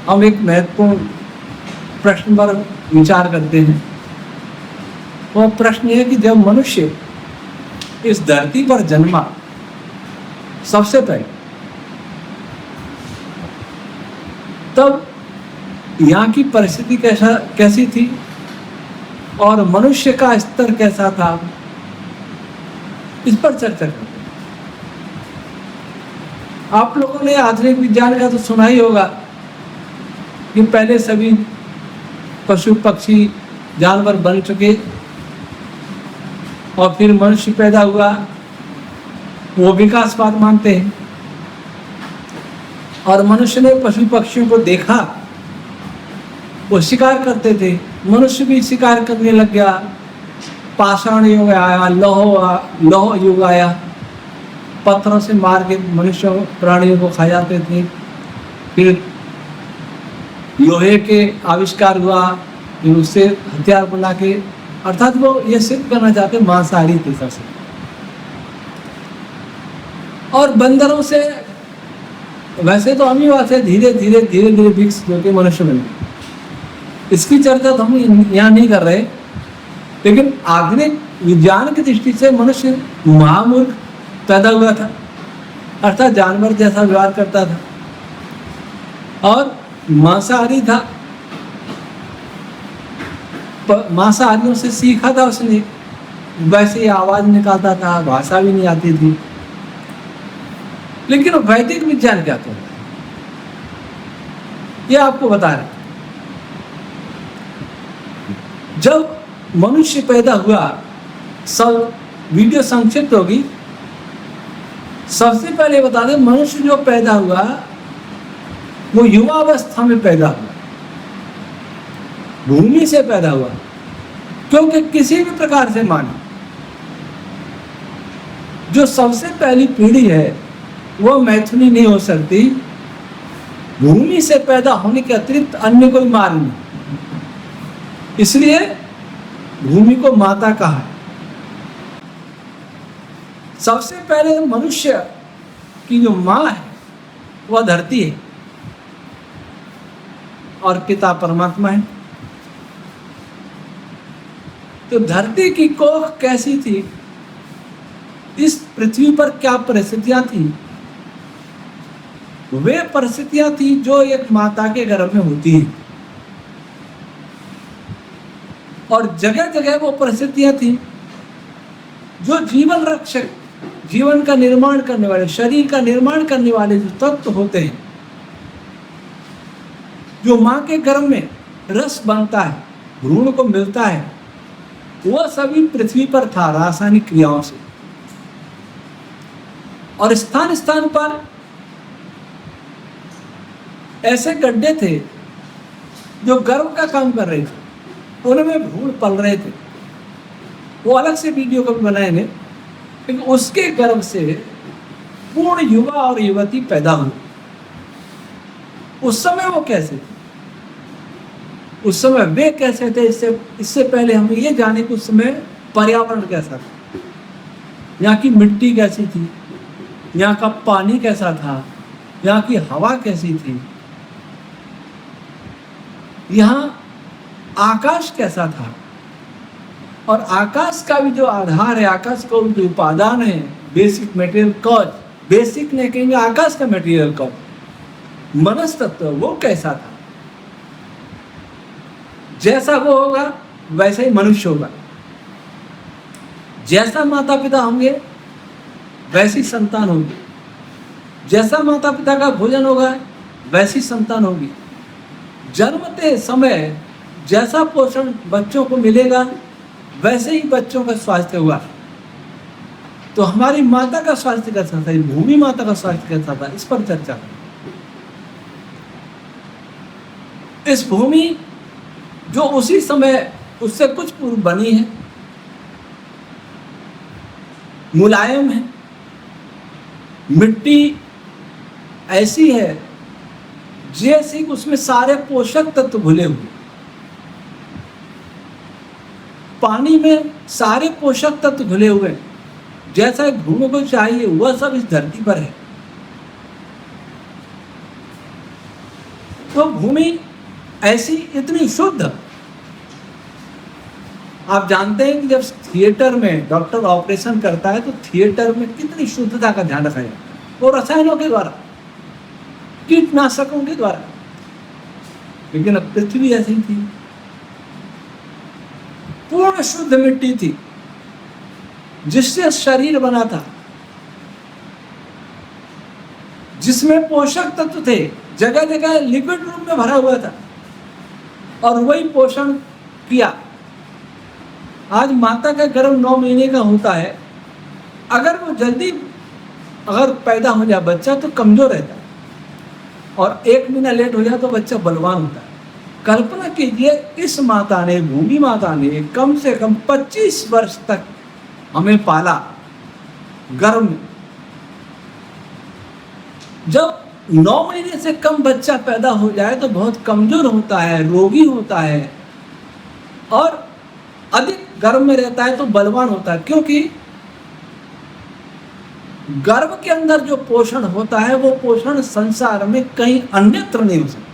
हम एक महत्वपूर्ण प्रश्न पर विचार करते हैं। वह प्रश्न है कि जब मनुष्य इस धरती पर जन्मा सबसे पहले, तब यहाँ की परिस्थिति कैसी थी और मनुष्य का स्तर कैसा था, इस पर चर्चा करते हैं। आप लोगों ने आधुनिक विज्ञान का तो सुना ही होगा कि पहले सभी पशु पक्षी जानवर बन चुके और फिर मनुष्य पैदा हुआ, वो विकासवाद मानते हैं। और मनुष्य ने पशु पक्षियों को देखा, वो शिकार करते थे, मनुष्य भी शिकार करने लग गया। पाषाण युग आया, लौह युग आया, पत्थरों से मार के मनुष्य प्राणियों को खा जाते थे। फिर लोहे के आविष्कार हुआ, फिर उससे हथियार बना के, अर्थात वो ये सिद्ध करना चाहते मांसाहारी थे सबसे। और बंदरों से वैसे तो अमीवा से धीरे धीरे विकसित होकर मनुष्य बने। इसकी चर्चा तो हम यहाँ नहीं कर रहे, लेकिन आधुनिक विज्ञान की दृष्टि से मनुष्य महामूर्ख पैदा हुआ था, अर्थात जानवर जैसा व्यवहार करता था और मांसाहारी था। मांसाहारियों से सीखा था उसने, वैसे ही आवाज निकालता था, भाषा भी नहीं आती थी। लेकिन वैदिक विज्ञान क्या कहता है, ये आपको बता रहे। जब मनुष्य पैदा हुआ, सब वीडियो संक्षिप्त होगी। सबसे पहले बता दें, मनुष्य जो पैदा हुआ वो युवावस्था में पैदा हुआ, भूमि से पैदा हुआ। क्योंकि किसी भी प्रकार से मानो, जो सबसे पहली पीढ़ी है वो मैथुनी नहीं हो सकती। भूमि से पैदा होने के अतिरिक्त अन्य कोई मार्ग नहीं, इसलिए भूमि को माता कहा है। सबसे पहले मनुष्य की जो माँ है वह धरती है और पिता परमात्मा है। तो धरती की कोख कैसी थी, इस पृथ्वी पर क्या परिस्थितियां थी, वे परिस्थितियां थी जो एक माता के गर्भ में होती है। और जगह जगह वो परिस्थितियां थी जो जीवन रक्षक, जीवन का निर्माण करने वाले, शरीर का निर्माण करने वाले जो तत्व होते हैं, जो मां के गर्भ में रस बनता है, भ्रूण को मिलता है, वह सभी पृथ्वी पर था रासायनिक क्रियाओं से। और स्थान स्थान पर ऐसे गड्ढे थे जो गर्भ का काम कर रहे थे, उनमें भ्रूण पल रहे थे। वो अलग से वीडियो कभी बनाएंगे, लेकिन उसके गर्भ से पूर्ण युवा और युवती पैदा हुई। उस समय वो कैसे थे, उस समय वे कैसे थे, इससे पहले हम ये जाने कि उस समय पर्यावरण कैसा था, यहाँ की मिट्टी कैसी थी, यहाँ का पानी कैसा था, यहाँ की हवा कैसी थी, यहाँ आकाश कैसा था। और आकाश का भी जो आधार है, आकाश का जो उपादान है, बेसिक मटेरियल कॉज, बेसिक नहीं कहेंगे, आकाश का मटेरियल कॉज, मनस तत्व, वो कैसा था। जैसा वो होगा वैसा ही मनुष्य होगा। जैसा माता पिता होंगे वैसी संतान होगी, जैसा माता पिता का भोजन होगा वैसी संतान होगी। जन्मते समय जैसा पोषण बच्चों को मिलेगा वैसे ही बच्चों का स्वास्थ्य हुआ। तो हमारी माता का स्वास्थ्य कैसा था, भूमि माता का स्वास्थ्य कैसा था, इस पर चर्चा। इस भूमि जो उसी समय उससे कुछ पूर्व बनी है, मुलायम है, मिट्टी ऐसी है जैसे उसमें सारे पोषक तत्व घुले हुए, पानी में सारे पोषक तत्व घुले हुए, जैसा एक भूमि को चाहिए वह सब इस धरती पर है। तो भूमि ऐसी इतनी शुद्ध, आप जानते हैं कि जब थिएटर में डॉक्टर ऑपरेशन करता है तो थिएटर में कितनी शुद्धता का ध्यान रखा जाता है, वो रसायनों के द्वारा, कीटनाशकों के द्वारा। लेकिन अब पृथ्वी ऐसी थी, पूर्ण शुद्ध मिट्टी थी जिससे शरीर बना था, जिसमें पोषक तत्व थे, जगह जगह लिक्विड रूप में भरा हुआ था और वही पोषण किया। आज माता का गर्भ 9 महीने का होता है, अगर वो जल्दी पैदा हो जाए बच्चा तो कमजोर रहता है, और 1 महीना लेट हो जाए तो बच्चा बलवान होता है। कल्पना कीजिए, इस माता ने, भूमि माता ने कम से कम 25 वर्ष तक हमें पाला गर्भ में। जब 9 महीने से कम बच्चा पैदा हो जाए तो बहुत कमजोर होता है, रोगी होता है, और अधिक गर्भ में रहता है तो बलवान होता है, क्योंकि गर्भ के अंदर जो पोषण होता है वो पोषण संसार में कहीं अन्यत्र नहीं हो सकता।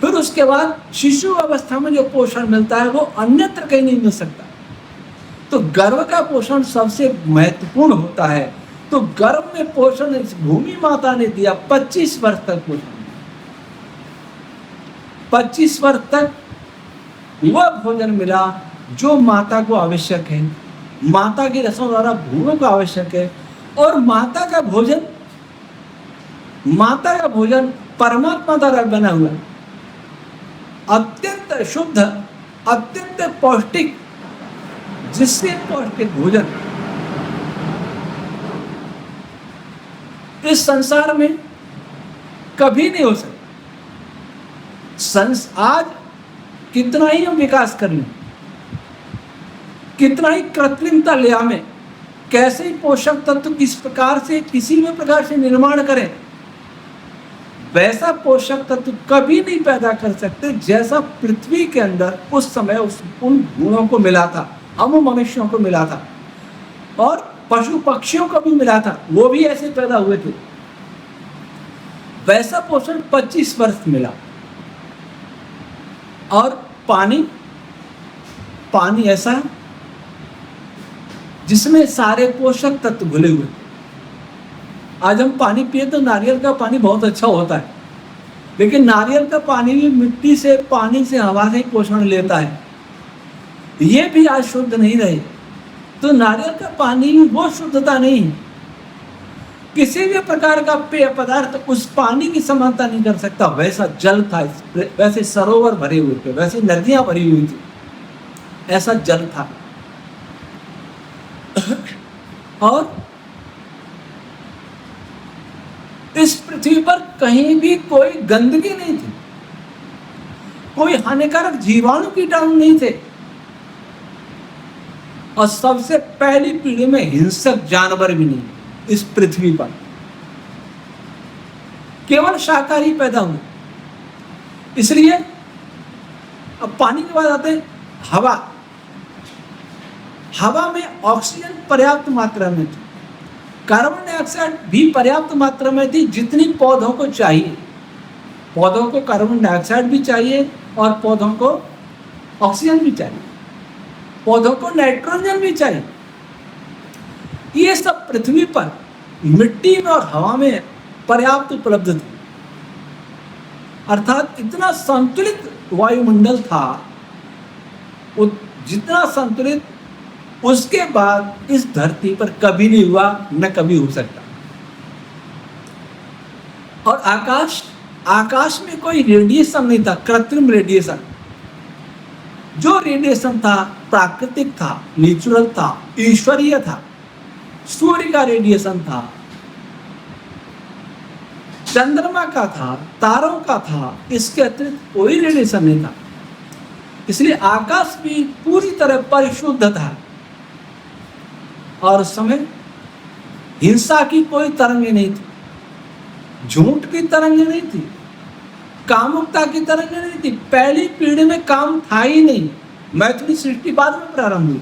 फिर उसके बाद शिशु अवस्था में जो पोषण मिलता है वो अन्यत्र कहीं नहीं मिल सकता। तो गर्भ का पोषण सबसे महत्वपूर्ण होता है। तो गर्भ में पोषण इस भूमि माता ने दिया 25 वर्ष तक पोषण। 25 वर्ष तक वह भोजन मिला जो माता को आवश्यक है, माता की रसों द्वारा भूमि को आवश्यक है। और माता का भोजन परमात्मा द्वारा बना हुआ, अत्यंत शुद्ध, अत्यंत पौष्टिक, जिससे पौष्टिक भोजन इस संसार में कभी नहीं हो सकता। आज कितना ही हम विकास कर लें, कितना ही कृत्रिमता ले आवें, कैसे ही पोषक तत्व किस प्रकार से, किसी भी प्रकार से निर्माण करें, वैसा पोषक तत्व कभी नहीं पैदा कर सकते जैसा पृथ्वी के अंदर उस समय उन गुणों को मिला था, हम मनुष्यों को मिला था, और पशु पक्षियों को भी मिला था, वो भी ऐसे पैदा हुए थे। वैसा पोषण 25 वर्ष मिला। और पानी ऐसा जिसमें सारे पोषक तत्व घुले हुए। आज हम पानी पिए तो नारियल का पानी बहुत अच्छा होता है, लेकिन नारियल का पानी भी मिट्टी से, पानी से, हवा से पोषण लेता है, ये भी आज शुद्ध नहीं रहे। तो नारियल का पानी में वो शुद्धता नहीं, किसी भी प्रकार का पेय पदार्थ उस पानी की समानता नहीं कर सकता। वैसा जल था, वैसे सरोवर भरे हुए थे, वैसे नदियां भरी हुई थी, ऐसा जल था। और इस पृथ्वी पर कहीं भी कोई गंदगी नहीं थी, कोई हानिकारक जीवाणु कीटाणु नहीं थे, और सबसे पहली पीढ़ी में हिंसक जानवर भी नहीं इस पृथ्वी पर, केवल शाकाहारी पैदा हुए। इसलिए अब पानी के बाद आते हैं हवा। हवा में ऑक्सीजन पर्याप्त मात्रा में थी, कार्बन डाइऑक्साइड भी पर्याप्त मात्रा में थी, जितनी पौधों को चाहिए। पौधों को कार्बन डाइऑक्साइड भी चाहिए और पौधों को ऑक्सीजन भी चाहिए, पौधों को नाइट्रोजन भी चाहिए। ये सब पृथ्वी पर मिट्टी में और हवा में पर्याप्त उपलब्ध थी। अर्थात इतना संतुलित वायुमंडल था, जितना संतुलित उसके बाद इस धरती पर कभी नहीं हुआ, न कभी हो सकता। और आकाश में कोई रेडिएशन नहीं था, कृत्रिम रेडिएशन। जो रेडिएशन था प्राकृतिक था, नेचुरल था, ईश्वरीय था। सूर्य का रेडिएशन था, चंद्रमा का था, तारों का था, इसके अतिरिक्त कोई रेडिएशन नहीं था। इसलिए आकाश भी पूरी तरह परिशुद्ध था। और उस समय हिंसा की कोई तरंगे नहीं थी, झूठ की तरंगे नहीं थी, कामुकता की तरंगे नहीं थी। पहली पीढ़ी में काम था ही नहीं, मैथिली सृष्टि बाद में प्रारंभ हुई।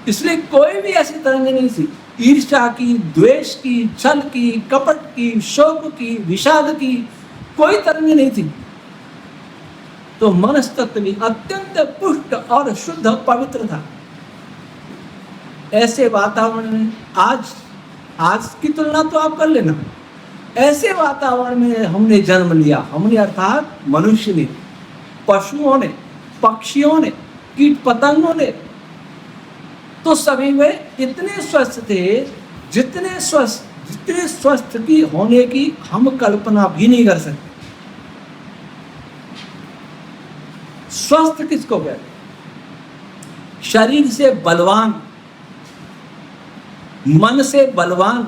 इसलिए कोई भी ऐसी तरंगे नहीं थी। ईर्ष्या की, द्वेष की, छल की, कपट की, शोक की, विषाद की कोई तरंग नहीं थी। तो मनस्तत्व भी अत्यंत पुष्ट और शुद्ध पवित्र था। ऐसे वातावरण में आज की तुलना तो आप कर लेना, ऐसे वातावरण में हमने जन्म लिया, हमने अर्थात मनुष्य ने, पशुओं ने, पक्षियों ने, कीट पतंगों ने, तो सभी वे इतने स्वस्थ थे जितने स्वस्थ की होने की हम कल्पना भी नहीं कर सकते। स्वस्थ किसको कहते? शरीर से बलवान, मन से बलवान,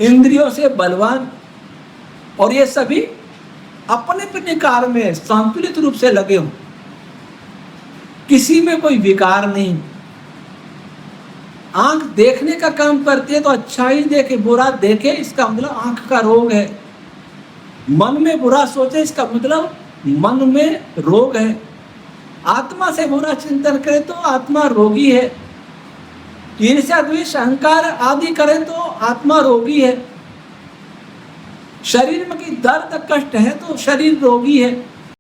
इंद्रियों से बलवान, और ये सभी अपने अपने कार्य में संतुलित रूप से लगे हों, किसी में कोई विकार नहीं। आंख देखने का काम करती है तो अच्छा ही देखे, बुरा देखे इसका मतलब आंख का रोग है। मन में बुरा सोचे इसका मतलब मन में रोग है। आत्मा से बुरा चिंतन करे तो आत्मा रोगी है। ईर्ष्या, द्वेष, अहंकार आदि करे तो आत्मा रोगी है। शरीर में की दर्द कष्ट है तो शरीर रोगी है।